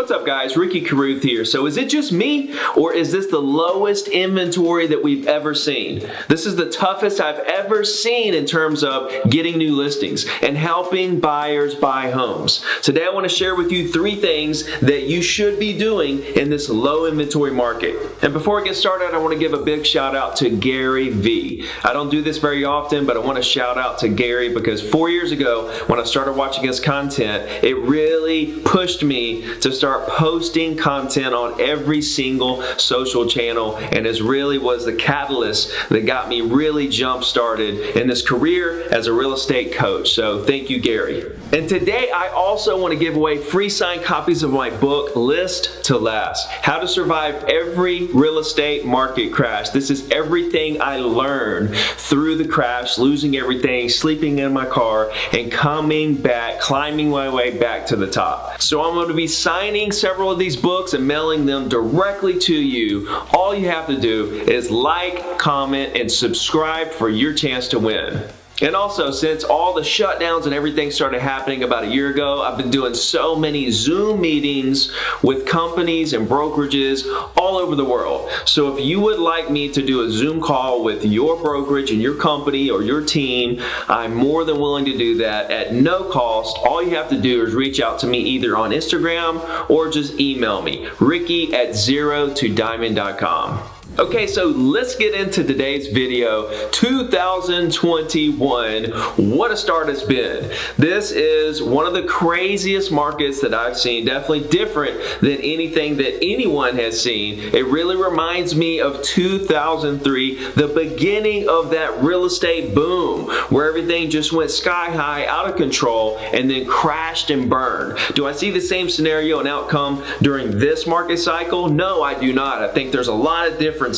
what's up guys, Ricky Carruth here. So is it just me, or is this the lowest inventory that we've ever seen? This is the toughest I've ever seen in terms of getting new listings and helping buyers buy homes. Today I want to share with you 3 things that you should be doing in this low inventory market. And before I get started, I want to give a big shout out to Gary Vee. I don't do this very often, but I want to shout out to Gary because 4 years ago when I started watching his content, it really pushed me to start posting content on every single social channel, and it really was the catalyst that got me really jump started in this career as a real estate coach. So thank you, Gary. And today I also want to give away free signed copies of my book, List to Last: How to Survive Every Real Estate Market Crash. This is everything I learned through the crash, losing everything, sleeping in my car, and coming back, climbing my way back to the top. So I'm going to be signing several of these books and mailing them directly to you. All you have to do is like, comment, and subscribe for your chance to win. And also, since all the shutdowns and everything started happening about a year ago, I've been doing so many Zoom meetings with companies and brokerages all over the world. So if you would like me to do a Zoom call with your brokerage and your company or your team, I'm more than willing to do that at no cost. All you have to do is reach out to me either on Instagram or just email me, ricky@zerotodiamond.com. Okay, so let's get into today's video. 2021, what a start it's been. This is one of the craziest markets that I've seen, definitely different than anything that anyone has seen. It really reminds me of 2003, the beginning of that real estate boom, where everything just went sky high, out of control, and then crashed and burned. Do I see the same scenario and outcome during this market cycle? No, I do not. I think there's a lot of differences.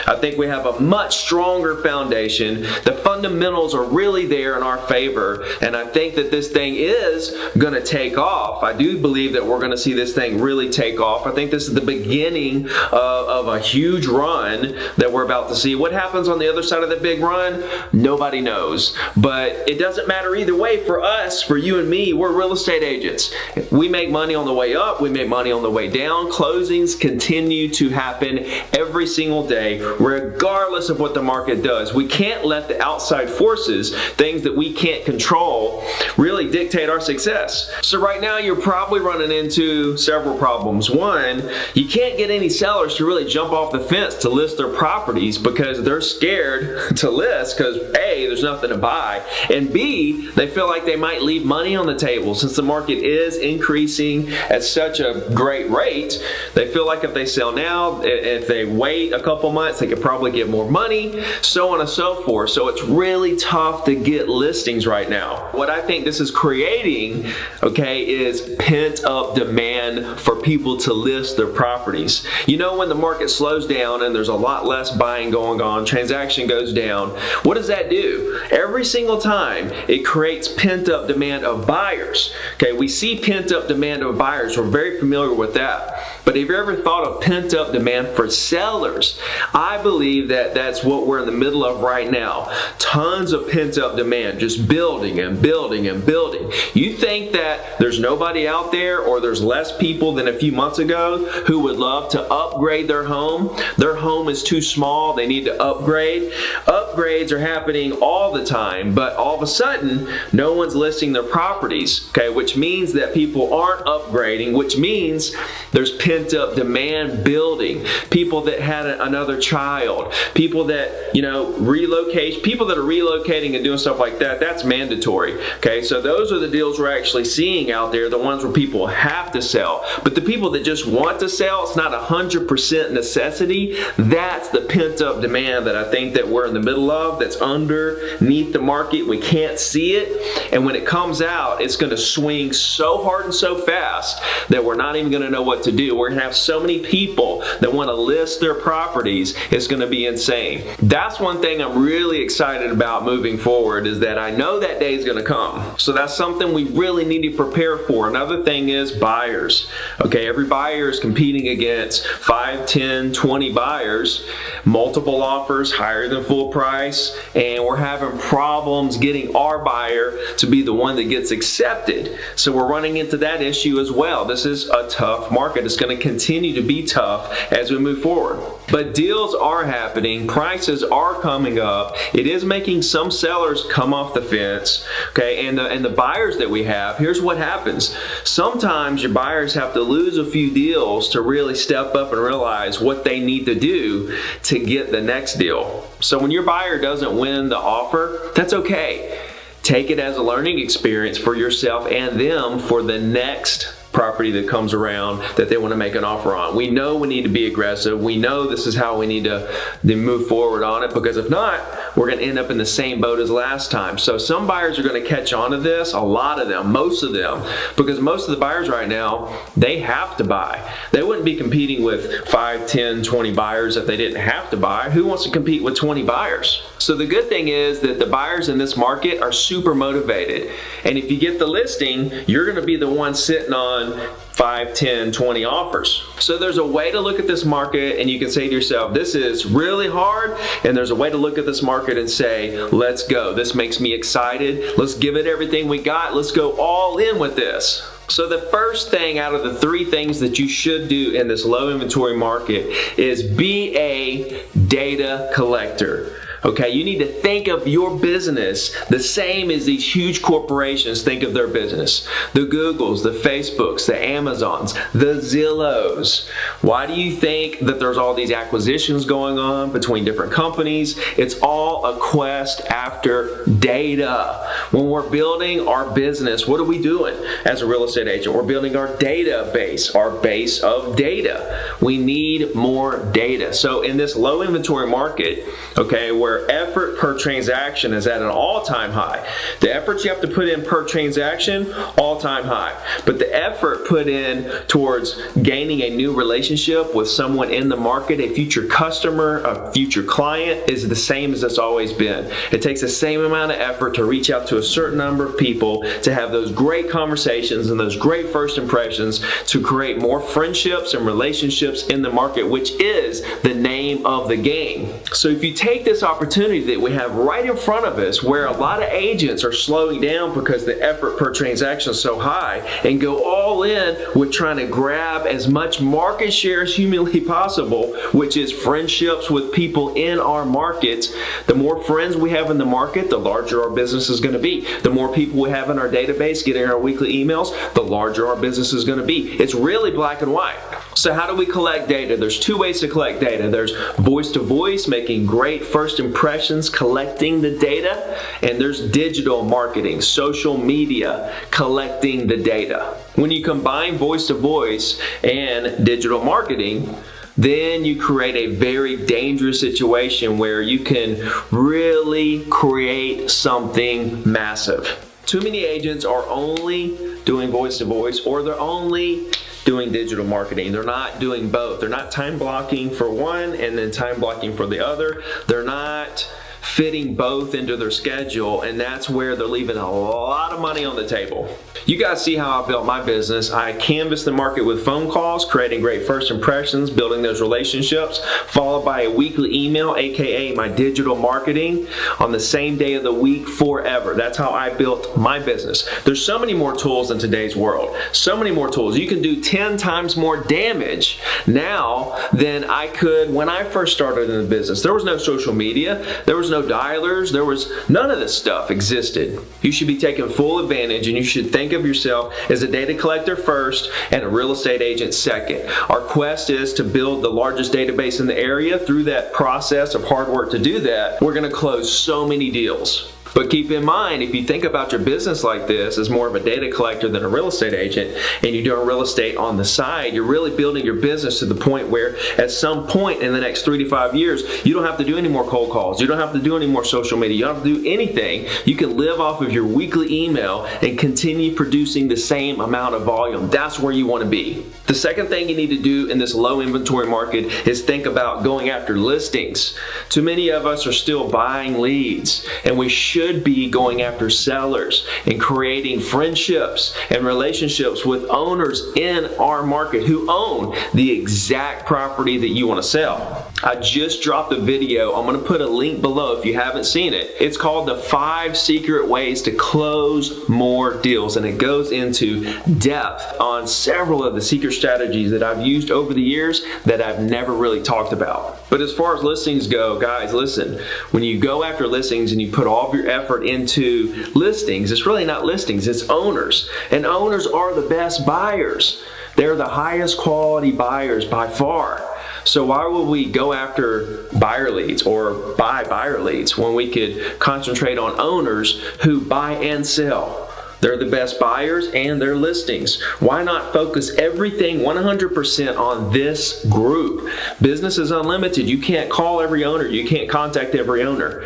I think we have a much stronger foundation. The fundamentals are really there in our favor, and I think that this thing is going to take off. I do believe that we're going to see this thing really take off. I think this is the beginning of a huge run that we're about to see. What happens on the other side of the big run? Nobody knows, but it doesn't matter either way. For us, for you and me, we're real estate agents. We make money on the way up, we make money on the way down. Closings continue to happen every single day, regardless of what the market does. We can't let the outside forces, things that we can't control, really dictate our success. So right now you're probably running into several problems. One, you can't get any sellers to really jump off the fence to list their properties because they're scared to list because A, there's nothing to buy, and B, they feel like they might leave money on the table since the market is increasing at such a great rate. They feel like if they sell now, if they wait a couple months, they could probably get more money, so on and so forth. So it's really tough to get listings right now. What I think this is creating, okay, is pent up demand for people to list their properties. You know, when the market slows down and there's a lot less buying going on, transaction goes down, what does that do? Every single time it creates pent up demand of buyers. Okay, we see pent up demand of buyers. We're very familiar with that. But have you ever thought of pent up demand for sellers? I believe that that's what we're in the middle of right now. Tons of pent up demand, just building and building and building. You think that there's nobody out there, or there's less people than a few months ago who would love to upgrade their home? Their home is too small, they need to upgrade. Upgrades are happening all the time, but all of a sudden, no one's listing their properties, okay, which means that people aren't upgrading, which means there's pent up demand building. People that had another child, people that, you know, relocate, people that are relocating and doing stuff like that, that's mandatory. Okay, so those are the deals we're actually seeing out there, the ones where people have to sell. But the people that just want to sell, it's not 100% necessity. That's the pent up demand that I think that we're in the middle of, that's underneath the market. We can't see it, and when it comes out, it's going to swing so hard and so fast that we're not even going to know what to do. We're going to have so many people that want to list their property properties, it's going to be insane. That's one thing I'm really excited about moving forward, is that I know that day is going to come. So that's something we really need to prepare for. Another thing is buyers. Okay, every buyer is competing against 5, 10, 20 buyers, multiple offers higher than full price, and we're having problems getting our buyer to be the one that gets accepted. So we're running into that issue as well. This is a tough market. It's going to continue to be tough as we move forward. But deals are happening, prices are coming up. It is making some sellers come off the fence. Okay, and the buyers that we have, here's what happens. Sometimes your buyers have to lose a few deals to really step up and realize what they need to do to get the next deal. So when your buyer doesn't win the offer, that's okay. Take it as a learning experience for yourself and them for the next property that comes around that they want to make an offer on. We know we need to be aggressive. We know this is how we need to move forward on it, because if not, we're going to end up in the same boat as last time. So some buyers are going to catch on to this, a lot of them, most of them, because most of the buyers right now, they have to buy. They wouldn't be competing with 5, 10, 20 buyers if they didn't have to buy. Who wants to compete with 20 buyers? So the good thing is that the buyers in this market are super motivated. And if you get the listing, you're going to be the one sitting on 5, 10, 20 offers. So there's a way to look at this market and you can say to yourself, this is really hard, and there's a way to look at this market and say, let's go. This makes me excited. Let's give it everything we got. Let's go all in with this. So the first thing out of the 3 things that you should do in this low inventory market is be a data collector. Okay, you need to think of your business the same as these huge corporations think of their business. The Googles, the Facebooks, the Amazons, the Zillows. Why do you think that there's all these acquisitions going on between different companies? It's all a quest after data. When we're building our business, what are we doing as a real estate agent? We're building our database, our base of data. We need more data. So in this low inventory market, okay, where effort per transaction is at an all-time high. The effort you have to put in per transaction, all-time high. But the effort put in towards gaining a new relationship with someone in the market, a future customer, a future client, is the same as it's always been. It takes the same amount of effort to reach out to a certain number of people, to have those great conversations and those great first impressions, to create more friendships and relationships in the market, which is the name of the game. So if you take this opportunity that we have right in front of us, where a lot of agents are slowing down because the effort per transaction is so high, and go all in with trying to grab as much market share as humanly possible, which is friendships with people in our markets. The more friends we have in the market, the larger our business is going to be. The more people we have in our database getting our weekly emails, the larger our business is going to be. It's really black and white. So how do we collect data? There's 2 ways to collect data. There's voice to voice, making great first impressions, collecting the data, and there's digital marketing, social media, collecting the data. When you combine voice to voice and digital marketing, then you create a very dangerous situation where you can really create something massive. Too many agents are only doing voice to voice, or they're only doing digital marketing. They're not doing both. They're not time blocking for one and then time blocking for the other. They're not fitting both into their schedule, and that's where they're leaving a lot of money on the table. You guys see how I built my business. I canvassed the market with phone calls, creating great first impressions, building those relationships, followed by a weekly email, aka my digital marketing, on the same day of the week forever. That's how I built my business. There's so many more tools in today's world. So many more tools. You can do 10 times more damage now than I could when I first started in the business. There was no social media. There was no dialers. There was none of this stuff existed. You should be taking full advantage, and you should think of yourself as a data collector first and a real estate agent second. Our quest is to build the largest database in the area. Through that process of hard work to do that, we're going to close so many deals. But keep in mind, if you think about your business like this as more of a data collector than a real estate agent, and you're doing real estate on the side, you're really building your business to the point where at some point in the next 3 to 5 years, you don't have to do any more cold calls. You don't have to do any more social media. You don't have to do anything. You can live off of your weekly email and continue producing the same amount of volume. That's where you want to be. The second thing you need to do in this low inventory market is think about going after listings. Too many of us are still buying leads, and we should be going after sellers and creating friendships and relationships with owners in our market who own the exact property that you want to sell. I just dropped a video. I'm going to put a link below if you haven't seen it. It's called the 5 Secret Ways to Close More Deals, and it goes into depth on several of the secret strategies that I've used over the years that I've never really talked about. But as far as listings go, guys, listen, when you go after listings and you put all of your effort into listings, it's really not listings, it's owners. And owners are the best buyers. They're the highest quality buyers by far. So why would we go after buyer leads or buy buyer leads when we could concentrate on owners who buy and sell? They're the best buyers and their listings. Why not focus everything 100% on this group? Business is unlimited. You can't call every owner. You can't contact every owner.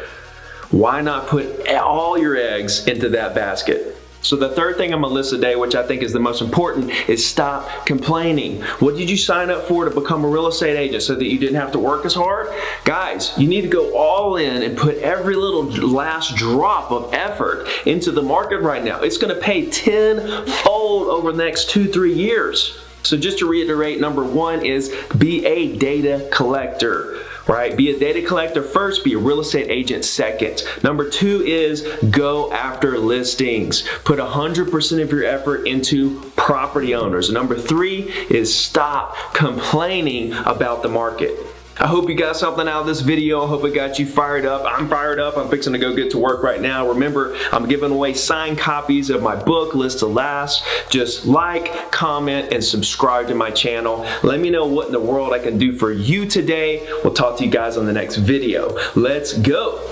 Why not put all your eggs into that basket? So the third thing I'm going to list today, which I think is the most important, is stop complaining. What did you sign up for to become a real estate agent so that you didn't have to work as hard? Guys, you need to go all in and put every little last drop of effort into the market right now. It's going to pay tenfold over the next 2-3 years. So just to reiterate, number 1 is be a data collector. Right? Be a data collector first, be a real estate agent second. Number 2 is go after listings. Put 100% of your effort into property owners. Number 3 is stop complaining about the market. I hope you got something out of this video. I hope it got you fired up. I'm fired up. I'm fixing to go get to work right now. Remember, I'm giving away signed copies of my book, List to Last. Just like, comment, and subscribe to my channel. Let me know what in the world I can do for you today. We'll talk to you guys on the next video. Let's go.